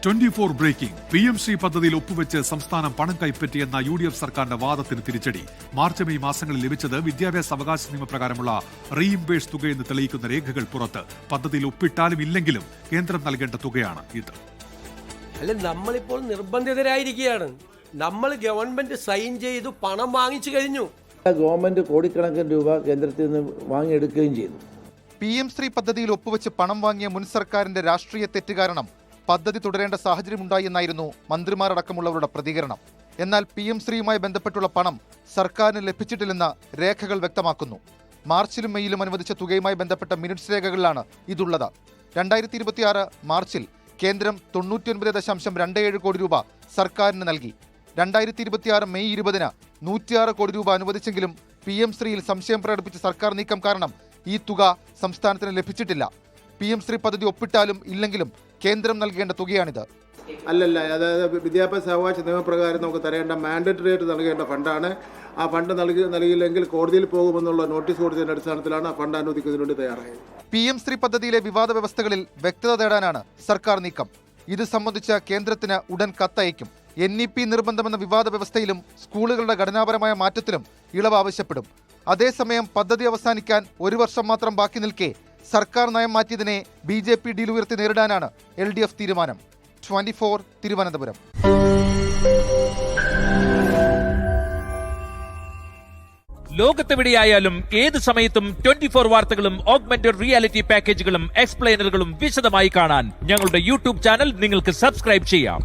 24 breaking PMC പദ്ധതിയിൽ ഒപ്പുവെച്ച് സംസ്ഥാനം പണം കൈപ്പറ്റിയെന്ന UDF സർക്കാരിന്റെ വാദത്തിന് തിരിച്ചടി. മാർച്ച് മെയ് മാസങ്ങളിൽ ലഭിച്ചത് വിദ്യാഭ്യാസ അവകാശ നിയമപ്രകാരമുള്ള റീഇംബേഴ്സ് തുകയെന്ന് തെളിയിക്കുന്ന രേഖകൾ പുറത്ത്. പദ്ധതിയിൽ ഒപ്പിട്ടാലും ഇല്ലെങ്കിലും കേന്ദ്രം നൽകേണ്ട തുകയാണ് ഇത്. അല്ല, നമ്മളിപ്പോൾ നിർബന്ധിതരായിരിക്കുകയാണ്. നമ്മൾ ഗവൺമെന്റ് സൈൻ ചെയ്തു പണം വാങ്ങിച്ചു കഴിഞ്ഞു. ഗവൺമെന്റ് കോടിക്കണക്കിന് രൂപ കേന്ദ്രത്തിൽ നിന്ന് വാങ്ങിയെടുക്കുകയും ചെയ്തു. PM3 പദ്ധതിയിൽ ഒപ്പുവെച്ച് പണം വാങ്ങിയ മുൻ സർക്കാരിന്റെ രാഷ്ട്രീയ തെറ്റ് കാരണം പദ്ധതി തുടരേണ്ട സാഹചര്യമുണ്ടായി എന്നായിരുന്നു മന്ത്രിമാരടക്കമുള്ളവരുടെ പ്രതികരണം. എന്നാൽ PM3യുമായി ബന്ധപ്പെട്ടുള്ള പണം സർക്കാരിന് ലഭിച്ചിട്ടില്ലെന്ന് രേഖകൾ വ്യക്തമാക്കുന്നു. മാർച്ചിലും മെയ്യിലും അനുവദിച്ച തുകയുമായി ബന്ധപ്പെട്ട മിനിറ്റ്സ് രേഖകളിലാണ് ഇതുള്ളത്. 2026 മാർച്ചിൽ കേന്ദ്രം 99.27 കോടി രൂപ സർക്കാരിന് നൽകി. 2026 മെയ് 20-ന് 106 കോടി രൂപ അനുവദിച്ചെങ്കിലും PM3യിൽ സംശയം പ്രകടിപ്പിച്ച സർക്കാർ നീക്കം കാരണം ഈ തുക സംസ്ഥാനത്തിന് ലഭിച്ചിട്ടില്ല. PM3 പദ്ധതി ഒപ്പിട്ടാലും ഇല്ലെങ്കിലും കേന്ദ്രം നൽകേണ്ട തുകയാണിത്. അല്ലല്ല, അതായത് വിദ്യാഭ്യാസ അവകാശ നിയമപ്രകാരം നമുക്ക് തരേണ്ട മാൻഡറ്ററി ആയിട്ട് നൽകേണ്ട ഫണ്ടാണ്. ആ ഫണ്ട് നൽകിയില്ലെങ്കിൽ കോടതിയിൽ പോകുമെന്നുള്ള നോട്ടീസ് കൊടുത്തതിന്റെ അടിസ്ഥാനത്തിലാണ് ആ ഫണ്ട് അനുവദിക്കുന്നതിന് വേണ്ടി തയ്യാറായത്. PM3 പദ്ധതിയിലെ വിവാദ വ്യവസ്ഥകളിൽ വ്യക്തത തേടാനാണ് സർക്കാർ നീക്കം. ഇത് സംബന്ധിച്ച് കേന്ദ്രത്തിന് ഉടൻ കത്തയക്കും. NEP നിർബന്ധമെന്ന വിവാദ വ്യവസ്ഥയിലും സ്കൂളുകളുടെ ഘടനാപരമായ മാറ്റത്തിലും ഇളവ് ആവശ്യപ്പെടും. അതേസമയം പദ്ധതി അവസാനിക്കാൻ 1 വർഷം മാത്രം ബാക്കി നിൽക്കെ സർക്കാർ നയം മാറ്റിയതിനെ BJP ഡീൽ ഉയർത്തി നേരിടാനാണ് LDF തീരുമാനം. 24 തിരുവനന്തപുരം. ലോകത്തെവിടെയായാലും ഏത് സമയത്തും 24 വാർത്തകളും ഓഗ്മെന്റഡ് റിയാലിറ്റി പാക്കേജുകളും എക്സ്പ്ലെയിനറുകളും വിശദമായി കാണാൻ ഞങ്ങളുടെ YouTube ചാനൽ നിങ്ങൾക്ക് സബ്സ്ക്രൈബ് ചെയ്യാം.